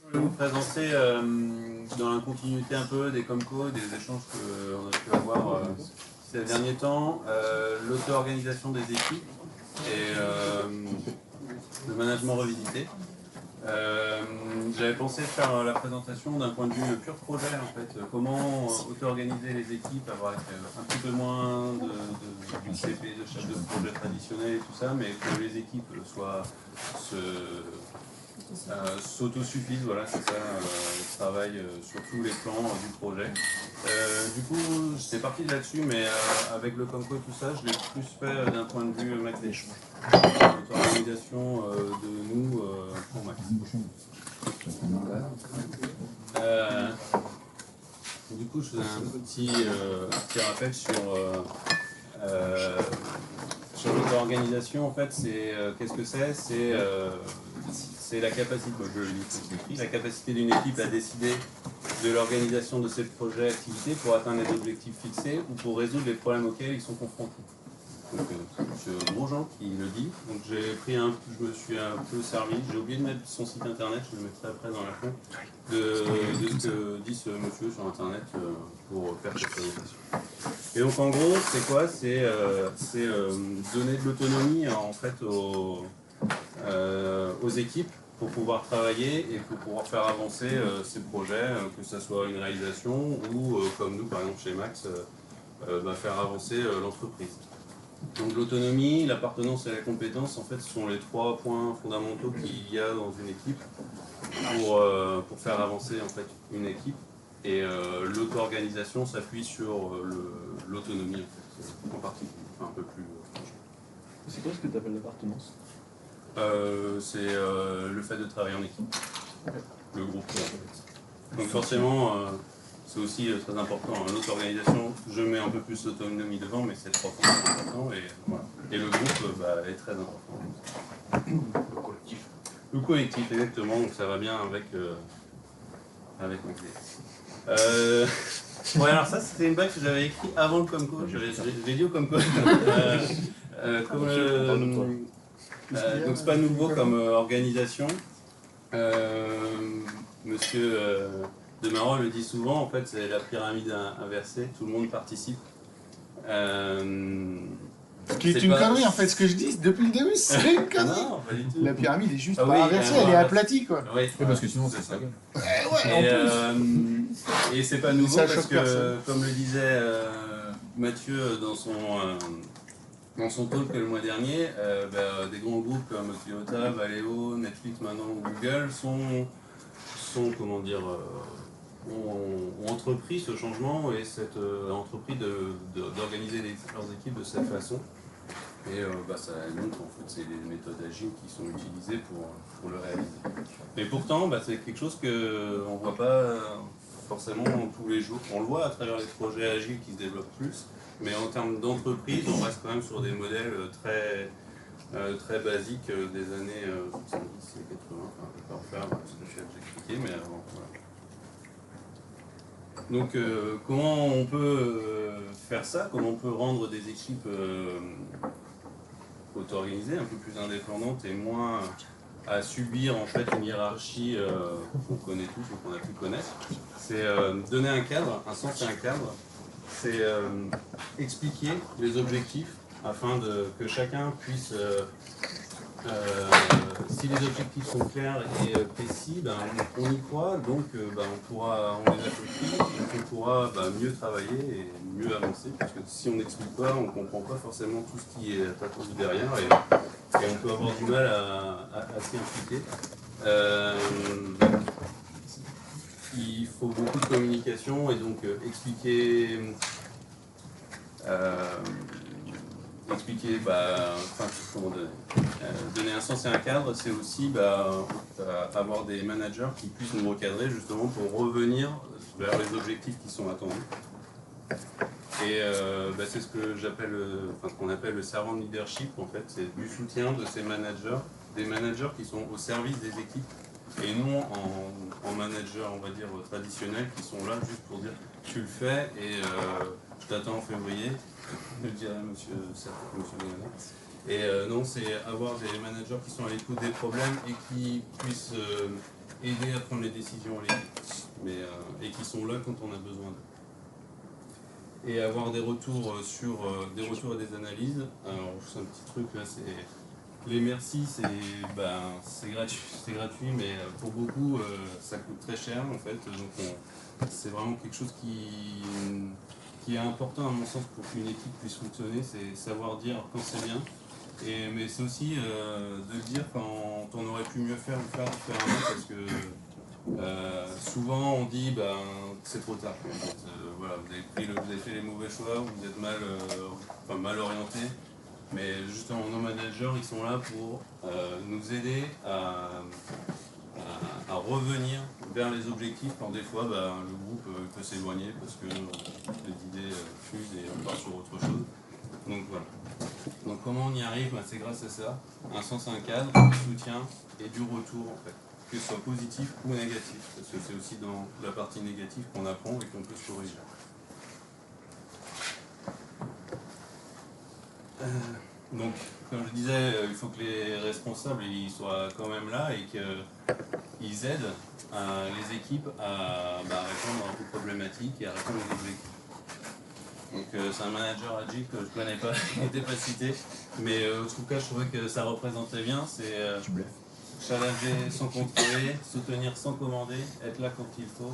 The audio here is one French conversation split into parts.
Je vais vous présenter dans la continuité un peu des Comco, des échanges qu'on a pu avoir ces derniers temps, l'auto-organisation des équipes et le management revisité. J'avais pensé faire la présentation d'un point de vue pur projet en fait, comment auto-organiser les équipes avec un petit peu moins de CP, de chef de projet traditionnel et tout ça, mais que les équipes s'autosuffisent, voilà, c'est ça, travaillent sur tous les plans du projet. Du coup, c'est parti de là-dessus, mais avec le Comco et tout ça, je l'ai plus fait d'un point de vue Max d'échange. L'organisation de nous pour Max. Du coup, je faisais un petit rappel sur l'auto-organisation. En fait, c'est qu'est-ce que c'est? C'est la capacité, je le dis, la capacité d'une équipe à décider de l'organisation de ses projets et activités pour atteindre les objectifs fixés ou pour résoudre les problèmes auxquels ils sont confrontés. Donc, c'est M. Grosjean qui le dit. Donc, je me suis un peu servi. J'ai oublié de mettre son site internet, je le mettrai après dans la fin, de ce que dit ce monsieur sur internet pour faire cette présentation. Et donc, en gros, c'est quoi? C'est donner de l'autonomie en fait aux équipes pour pouvoir travailler et pour pouvoir faire avancer ces projets, que ce soit une réalisation ou, comme nous, par exemple, chez Max, faire avancer l'entreprise. Donc l'autonomie, l'appartenance et la compétence, en fait, ce sont les trois points fondamentaux qu'il y a dans une équipe pour faire avancer en fait une équipe. Et l'auto-organisation s'appuie sur l'autonomie en fait, en particulier, enfin, un peu plus. C'est quoi ce que tu appelles l'appartenance? C'est le fait de travailler en équipe, le groupe en fait. Donc forcément. C'est aussi très important. L'auto-organisation, je mets un peu plus l'autonomie devant, mais c'est trois fois important. Et, voilà. Et le groupe est très important. Le collectif. Le collectif, exactement. Donc ça va bien avec Max. Ouais, alors ça, c'était une blague que j'avais écrite avant le Comco. Je l'ai dit au Comco. Donc c'est pas nouveau comme organisation. Monsieur Demarol le dit souvent, en fait, c'est la pyramide inversée, tout le monde participe. Ce qui est une connerie, en fait, ce que je dis depuis le début, c'est une connerie. Non, pas du tout. La pyramide est juste pas inversée, elle est aplatie, quoi. Oui, parce que sinon, c'est ça. Et c'est pas nouveau parce que, comme le disait Mathieu dans son talk le mois dernier, des grands groupes comme Toyota, Valeo, Netflix, maintenant Google sont comment dire, ont entrepris ce changement et entrepris d'organiser leurs équipes de cette façon. Et ça montre en fait, c'est les méthodes agiles qui sont utilisées pour le réaliser. Mais pourtant, c'est quelque chose qu'on ne voit pas forcément tous les jours. On le voit à travers les projets agiles qui se développent plus, mais en termes d'entreprise, on reste quand même sur des modèles très basiques des années 70 et 80. Enfin, je ne vais pas refaire ce que j'ai expliqué, mais avant. Voilà. Donc, comment on peut faire ça? Comment on peut rendre des équipes auto-organisées, un peu plus indépendantes et moins à subir en fait une hiérarchie qu'on connaît tous ou qu'on a pu connaître? C'est donner un cadre, un sens et un cadre. C'est expliquer les objectifs afin que chacun puisse, si les objectifs sont clairs et précis, on y croit, donc on les a compris, donc on pourra mieux travailler et mieux avancer, parce que si on n'explique pas, on ne comprend pas forcément tout ce qui est attendu derrière et on peut avoir du mal à s'y impliquer. Il faut beaucoup de communication et donc expliquer donner un sens et un cadre, c'est aussi avoir des managers qui puissent nous recadrer justement pour revenir vers les objectifs qui sont attendus. Et c'est ce que j'appelle, ce qu'on appelle le servant leadership en fait, c'est du soutien de ces managers, des managers qui sont au service des équipes et non en manager, on va dire, traditionnels qui sont là juste pour dire tu le fais et je t'attends en février, me dirait monsieur Gouin. Et non, c'est avoir des managers qui sont à l'écoute des problèmes et qui puissent aider à prendre les décisions à l'équipe, et qui sont là quand on a besoin d'eux. Et avoir des retours des retours et des analyses. Alors c'est un petit truc là, c'est les merci, c'est gratuit, mais pour beaucoup ça coûte très cher en fait. Donc c'est vraiment quelque chose qui est important à mon sens pour qu'une équipe puisse fonctionner, c'est savoir dire quand c'est bien. Mais c'est aussi de le dire quand on aurait pu mieux faire ou faire différemment, parce que souvent on dit c'est trop tard. Voilà, vous avez fait les mauvais choix, vous êtes mal orienté. Mais justement, nos managers, ils sont là pour nous aider à revenir vers les objectifs quand des fois le groupe peut s'éloigner parce que les idées fusent et on part sur autre chose. Donc voilà. Donc comment on y arrive, c'est grâce à ça, un sens, un cadre, du soutien et du retour en fait, que ce soit positif ou négatif, parce que c'est aussi dans la partie négative qu'on apprend et qu'on peut se corriger. Donc, comme je disais, il faut que les responsables ils soient quand même là et qu'ils aident les équipes à répondre aux problématiques et à répondre aux objectifs. Donc c'est un manager agile que je ne connais pas, qui n'était pas cité, mais en tout cas je trouvais que ça représentait bien, c'est challenger sans contrôler, soutenir sans commander, être là quand il faut,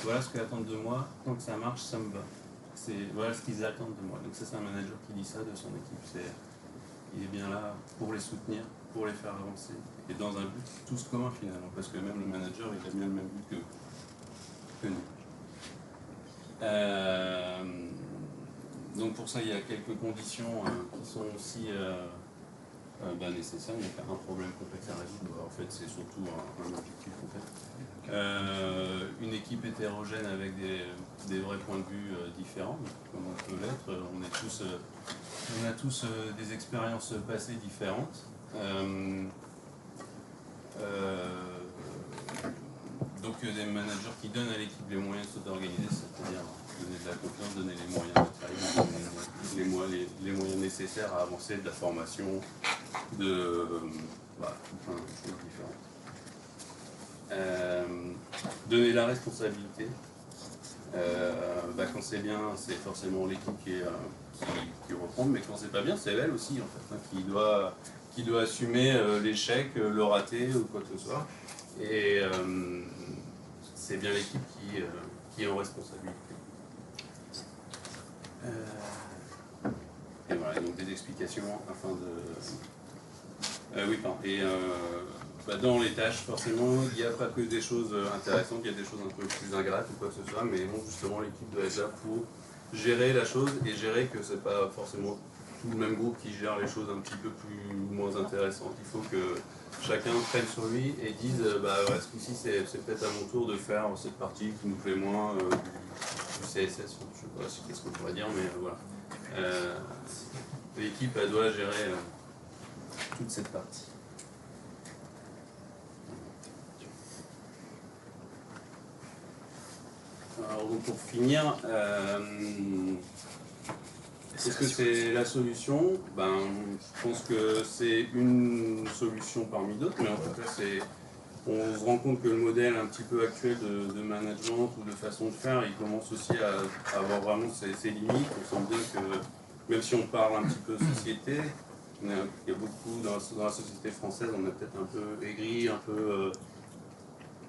voilà ce qu'ils attendent de moi, tant que ça marche, ça me va. Voilà ce qu'ils attendent de moi. Donc c'est un manager qui dit ça de son équipe, il est bien là pour les soutenir, pour les faire avancer, et dans un but tous commun finalement, parce que même le manager il a bien le même but que nous. Donc pour ça il y a quelques conditions qui sont aussi nécessaires. Il y a un problème complexe à résoudre, en fait c'est surtout un objectif en fait. Une équipe hétérogène avec des vrais points de vue différents, comme on peut l'être. On a tous des expériences passées différentes. Donc des managers qui donnent à l'équipe les moyens de s'organiser, c'est-à-dire donner de la confiance, donner les moyens de travailler, les moyens nécessaires à avancer, de la formation, de plein de choses différentes. Donner la responsabilité. Quand c'est bien, c'est forcément l'équipe qui reprend, mais quand c'est pas bien, c'est elle aussi en fait, qui doit assumer l'échec, le raté ou quoi que ce soit. Et c'est bien l'équipe qui est en responsabilité. Et voilà, donc des explications afin de... dans les tâches, forcément, il n'y a pas que des choses intéressantes, il y a des choses un peu plus ingrates ou quoi que ce soit, mais bon, justement, l'équipe doit être là pour gérer la chose et gérer que c'est pas forcément tout le même groupe qui gère les choses un petit peu plus ou moins intéressantes. Il faut que chacun prenne sur lui et dise ce coup-ci c'est peut-être à mon tour de faire cette partie qui nous plaît moins du CSS, je ne sais pas qu'est-ce qu'on pourrait dire, mais voilà. L'équipe elle doit gérer toute cette partie. Alors donc pour finir, est-ce que c'est la solution? Je pense que c'est une solution parmi d'autres, mais en tout cas on se rend compte que le modèle un petit peu actuel de management ou de façon de faire, il commence aussi à avoir vraiment ses limites. On sent bien que même si on parle un petit peu société, il y a beaucoup dans la société française, on est peut-être un peu aigri, un peu...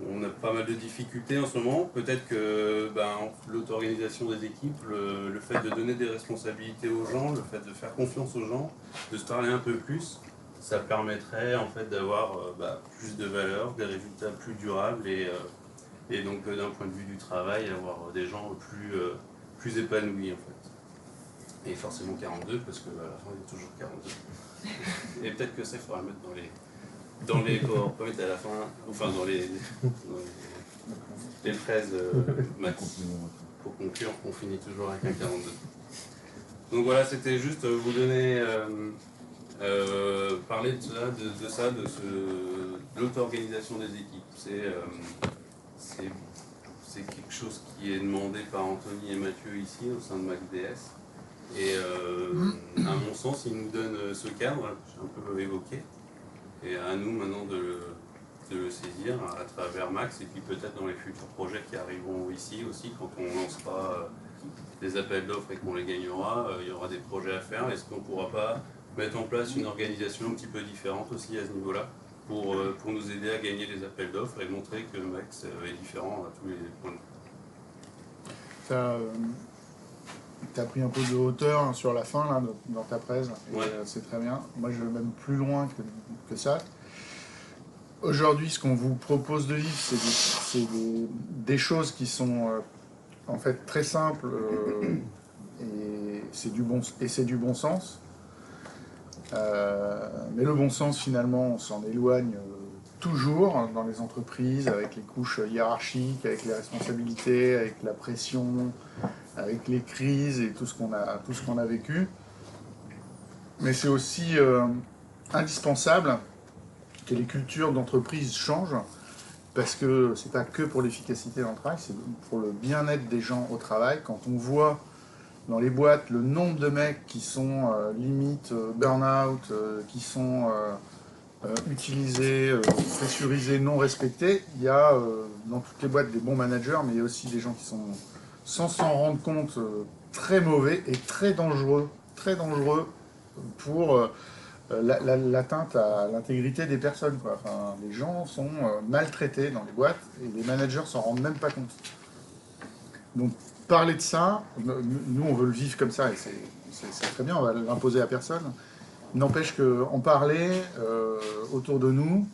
on a pas mal de difficultés en ce moment. Peut-être que l'auto-organisation des équipes, le fait de donner des responsabilités aux gens, le fait de faire confiance aux gens, de se parler un peu plus, ça permettrait en fait d'avoir plus de valeur, des résultats plus durables et donc d'un point de vue du travail, avoir des gens plus épanouis en fait. Et forcément 42 parce qu'à la fin il y a toujours 42. Et peut-être que ça il faudra le mettre dans les PowerPoint à la fin, enfin dans les phrases max. Pour conclure, on finit toujours avec un 42. Donc voilà, c'était juste vous donner, parler de l'auto-organisation des équipes. C'est quelque chose qui est demandé par Anthony et Mathieu ici au sein de MacDS. Et à mon sens, ils nous donnent ce cadre, que j'ai un peu évoqué. Et à nous maintenant de le saisir à travers Max et puis peut-être dans les futurs projets qui arriveront ici aussi, quand on lancera des appels d'offres et qu'on les gagnera, il y aura des projets à faire. Est-ce qu'on ne pourra pas mettre en place une organisation un petit peu différente aussi à ce niveau-là pour nous aider à gagner des appels d'offres et montrer que Max est différent à tous les points de vue. Tu as pris un peu de hauteur sur la fin là, dans ta presse, et Ouais. c'est très bien. Moi je vais même plus loin que ça. Aujourd'hui, ce qu'on vous propose de vivre, c'est des choses qui sont en fait très simples et c'est du bon sens. Mais le bon sens, finalement, on s'en éloigne toujours dans les entreprises, avec les couches hiérarchiques, avec les responsabilités, avec la pression, avec les crises et tout ce qu'on a vécu. Mais c'est aussi indispensable que les cultures d'entreprise changent, parce que c'est pas que pour l'efficacité dans le travail, c'est pour le bien-être des gens au travail. Quand on voit dans les boîtes le nombre de mecs qui sont limite burn-out, qui sont utilisés, pressurisés, non respectés, il y a dans toutes les boîtes des bons managers, mais il y a aussi des gens qui sont, sans s'en rendre compte, très mauvais et très dangereux pour l'atteinte à l'intégrité des personnes, quoi. Enfin, les gens sont maltraités dans les boîtes et les managers s'en rendent même pas compte. Donc parler de ça, nous on veut le vivre comme ça et c'est très bien, on va l'imposer à personne. N'empêche qu'en parler autour de nous,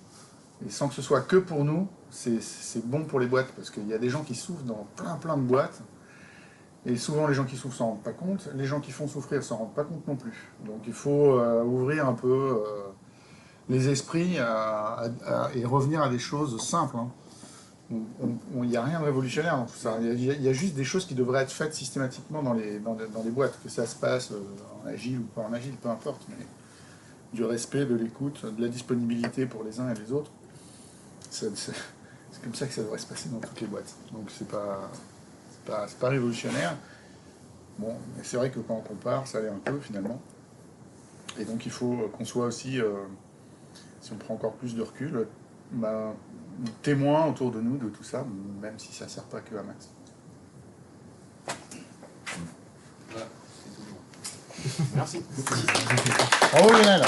et sans que ce soit que pour nous, c'est bon pour les boîtes, parce qu'il y a des gens qui souffrent dans plein de boîtes. Et souvent, les gens qui souffrent s'en rendent pas compte. Les gens qui font souffrir s'en rendent pas compte non plus. Donc il faut ouvrir un peu les esprits et revenir à des choses simples. Hein. Il n'y a rien de révolutionnaire dans tout ça. Il y a juste des choses qui devraient être faites systématiquement dans les boîtes. Que ça se passe en agile ou pas en agile, peu importe. Mais du respect, de l'écoute, de la disponibilité pour les uns et les autres. C'est comme ça que ça devrait se passer dans toutes les boîtes. Donc c'est pas révolutionnaire. Bon, mais c'est vrai que quand on compare, ça l'est un peu finalement. Et donc il faut qu'on soit aussi, si on prend encore plus de recul, témoin autour de nous de tout ça, même si ça ne sert pas que à Max. Voilà, c'est tout. Merci. Bravo Lionel.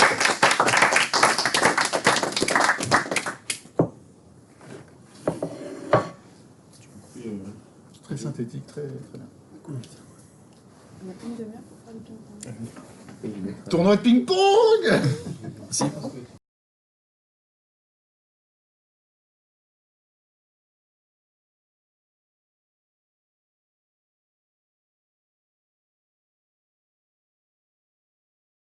Très synthétique, très bien. On a une demi-heure pour faire du ping-pong. Tournoi de ping-pong. Si.